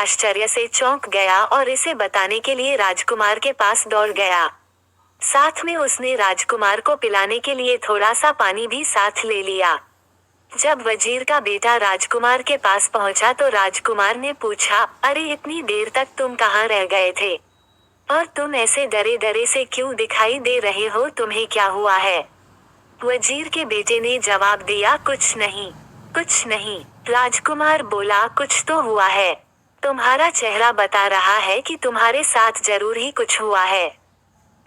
आश्चर्य से चौंक गया और इसे बताने के लिए राजकुमार के पास दौड़ गया। साथ में उसने राजकुमार को पिलाने के लिए थोड़ा सा पानी भी साथ ले लिया। जब वजीर का बेटा राजकुमार के पास पहुंचा तो राजकुमार ने पूछा, अरे इतनी देर तक तुम कहाँ रह गए थे? और तुम ऐसे डरे डरे से क्यों दिखाई दे रहे हो, तुम्हें क्या हुआ है? वजीर के बेटे ने जवाब दिया, कुछ नहीं, कुछ नहीं। राजकुमार बोला, कुछ तो हुआ है। तुम्हारा चेहरा बता रहा है कि तुम्हारे साथ जरूर ही कुछ हुआ है।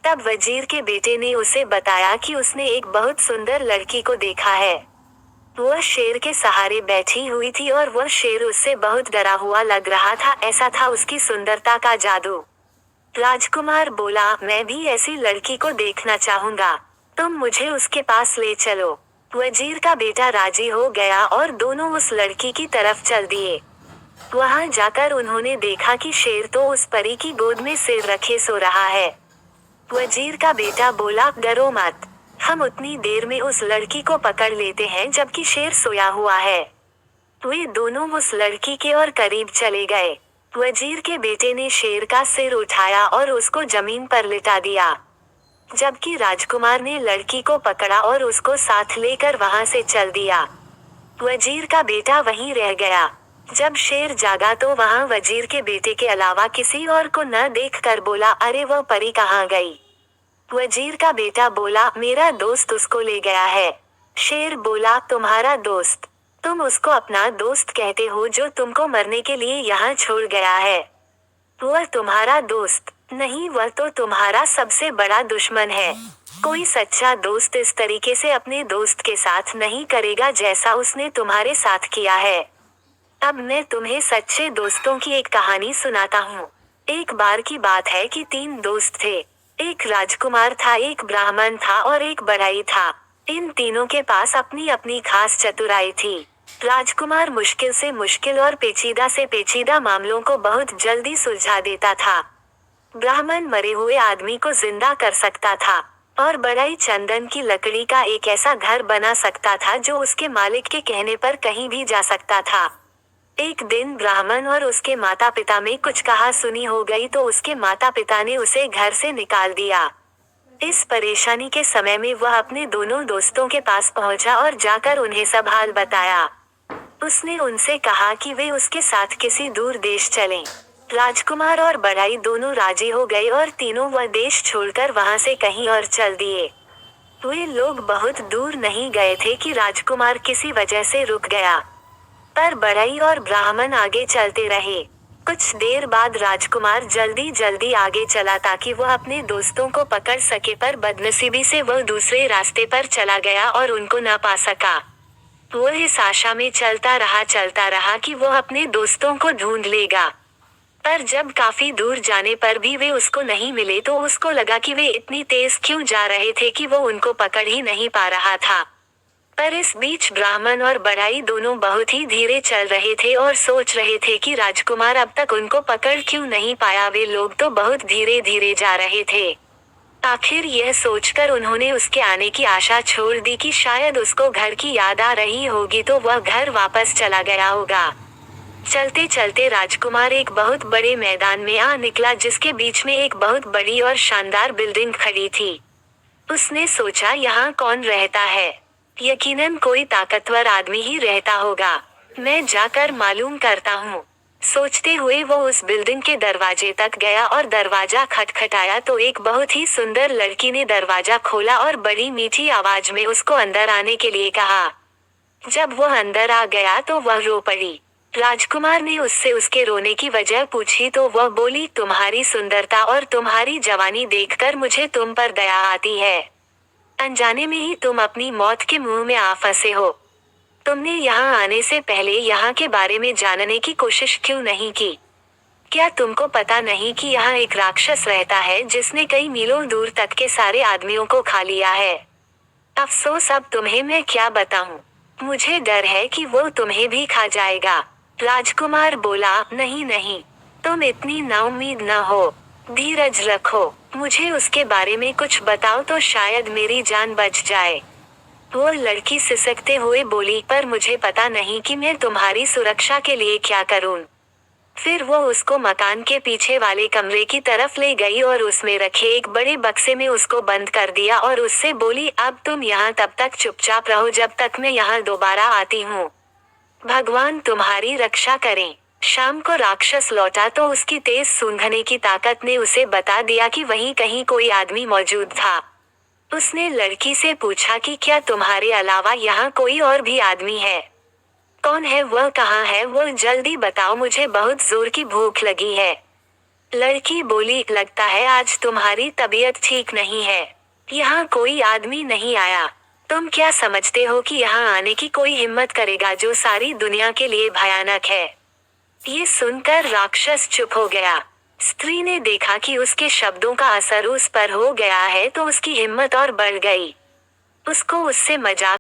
तब वजीर के बेटे ने उसे बताया कि उसने एक बहुत सुंदर लड़की को देखा है। वह शेर के सहारे बैठी हुई थी और वह शेर उससे बहुत डरा हुआ लग रहा था, ऐसा था उसकी सुंदरता का जादू। राजकुमार बोला, मैं भी ऐसी लड़की को देखना चाहूंगा, तुम मुझे उसके पास ले चलो। वजीर का बेटा राजी हो गया और दोनों उस लड़की की तरफ चल दिए। वहां जाकर उन्होंने देखा कि शेर तो उस परी की गोद में सिर रखे सो रहा है। वजीर का बेटा बोला, डरो मत, हम उतनी देर में उस लड़की को पकड़ लेते हैं जबकि शेर सोया हुआ है। वे दोनों उस लड़की के और करीब चले गए। वजीर के बेटे ने शेर का सिर उठाया और उसको जमीन पर लिटा दिया, जबकि राजकुमार ने लड़की को पकड़ा और उसको साथ लेकर वहां से चल दिया। वजीर का बेटा वहीं रह गया। जब शेर जागा तो वहां वजीर के बेटे के अलावा किसी और को न देखकर बोला, अरे वह परी कहाँ गई? वजीर का बेटा बोला, मेरा दोस्त उसको ले गया है। शेर बोला, तुम्हारा दोस्त? तुम उसको अपना दोस्त कहते हो जो तुमको मरने के लिए यहाँ छोड़ गया है? वह तुम्हारा दोस्त नहीं, वह तो तुम्हारा सबसे बड़ा दुश्मन है। कोई सच्चा दोस्त इस तरीके से अपने दोस्त के साथ नहीं करेगा जैसा उसने तुम्हारे साथ किया है। अब मैं तुम्हें सच्चे दोस्तों की एक कहानी सुनाता हूँ। एक बार की बात है कि 3 दोस्त थे। एक राजकुमार था, एक ब्राह्मण था और एक बढ़ई था। इन तीनों के पास अपनी अपनी खास चतुराई थी। राजकुमार मुश्किल से मुश्किल और पेचीदा से पेचीदा मामलों को बहुत जल्दी सुलझा देता था। ब्राह्मण मरे हुए आदमी को जिंदा कर सकता था और बढ़ई चंदन की लकड़ी का एक ऐसा घर बना सकता था जो उसके मालिक के कहने पर कहीं भी जा सकता था। एक दिन ब्राह्मण और उसके माता पिता में कुछ कहा सुनी हो गई तो उसके माता पिता ने उसे घर से निकाल दिया। इस परेशानी के समय में वह अपने दोनों दोस्तों के पास पहुंचा और जाकर उन्हें सब हाल बताया। उसने उनसे कहा कि वे उसके साथ किसी दूर देश चलें। राजकुमार और बढ़ई दोनों राजी हो गए और तीनों वह देश छोड़कर वहां से कहीं और चल दिए। वे लोग बहुत दूर नहीं गए थे कि राजकुमार किसी वजह से रुक गया, पर बढ़ई और ब्राह्मण आगे चलते रहे। कुछ देर बाद राजकुमार जल्दी जल्दी आगे चला ताकि वह अपने दोस्तों को पकड़ सके, पर बदनसीबी से वह दूसरे रास्ते पर चला गया और उनको न पा सका। वह इस आशा में चलता रहा कि वह अपने दोस्तों को ढूंढ लेगा, पर जब काफी दूर जाने पर भी वे उसको नहीं मिले तो उसको लगा कि वे इतनी तेज क्यों जा रहे थे कि वो उनको पकड़ ही नहीं पा रहा था। पर इस बीच ब्राह्मण और बढ़ई दोनों बहुत ही धीरे चल रहे थे और सोच रहे थे कि राजकुमार अब तक उनको पकड़ क्यों नहीं पाया, वे लोग तो बहुत धीरे धीरे जा रहे थे। आखिर यह सोचकर उन्होंने उसके आने की आशा छोड़ दी कि शायद उसको घर की याद आ रही होगी तो वह घर वापस चला गया होगा। चलते चलते राजकुमार एक बहुत बड़े मैदान में आ निकला जिसके बीच में एक बहुत बड़ी और शानदार बिल्डिंग खड़ी थी। उसने सोचा, यहाँ कौन रहता है? यकीनन कोई ताकतवर आदमी ही रहता होगा, मैं जाकर मालूम करता हूँ। सोचते हुए वो उस बिल्डिंग के दरवाजे तक गया और दरवाजा खटखटाया तो एक बहुत ही सुंदर लड़की ने दरवाजा खोला और बड़ी मीठी आवाज में उसको अंदर आने के लिए कहा। जब वह अंदर आ गया तो वह रो पड़ी। राजकुमार ने उससे उसके रोने की वजह पूछी तो वह बोली, तुम्हारी सुंदरता और तुम्हारी जवानी देखकर मुझे तुम पर दया आती है। अनजाने में ही तुम अपनी मौत के मुंह में आ फंसे हो। तुमने यहाँ आने से पहले यहाँ के बारे में जानने की कोशिश क्यों नहीं की? क्या तुमको पता नहीं कि यहाँ एक राक्षस रहता है जिसने कई मीलों दूर तक के सारे आदमियों को खा लिया है? अफसोस, अब तुम्हें मैं क्या बताऊं, मुझे डर है कि वो तुम्हें भी खा जाएगा। राजकुमार बोला, नहीं नहीं, तुम इतनी नाउम्मीद न हो, धीरज रखो, मुझे उसके बारे में कुछ बताओ तो शायद मेरी जान बच जाए। वो लड़की सिसकते हुए बोली, पर मुझे पता नहीं कि मैं तुम्हारी सुरक्षा के लिए क्या करूं। फिर वो उसको मकान के पीछे वाले कमरे की तरफ ले गई और उसमें रखे एक बड़े बक्से में उसको बंद कर दिया और उससे बोली, अब तुम यहाँ तब तक चुपचाप रहो जब तक मैं यहाँ दोबारा आती हूँ। भगवान तुम्हारी रक्षा करें। शाम को राक्षस लौटा तो उसकी तेज सूंघने की ताकत ने उसे बता दिया कि वहीं कहीं कोई आदमी मौजूद था। उसने लड़की से पूछा कि क्या तुम्हारे अलावा यहाँ कोई और भी आदमी है? कौन है वह, कहाँ है वो, जल्दी बताओ, मुझे बहुत जोर की भूख लगी है। लड़की बोली, लगता है आज तुम्हारी तबीयत ठीक नहीं है। यहाँ कोई आदमी नहीं आया। तुम क्या समझते हो कि यहाँ आने की कोई हिम्मत करेगा जो सारी दुनिया के लिए भयानक है? ये सुनकर राक्षस चुप हो गया। स्त्री ने देखा कि उसके शब्दों का असर उस पर हो गया है तो उसकी हिम्मत और बढ़ गई। उसको उससे मजाक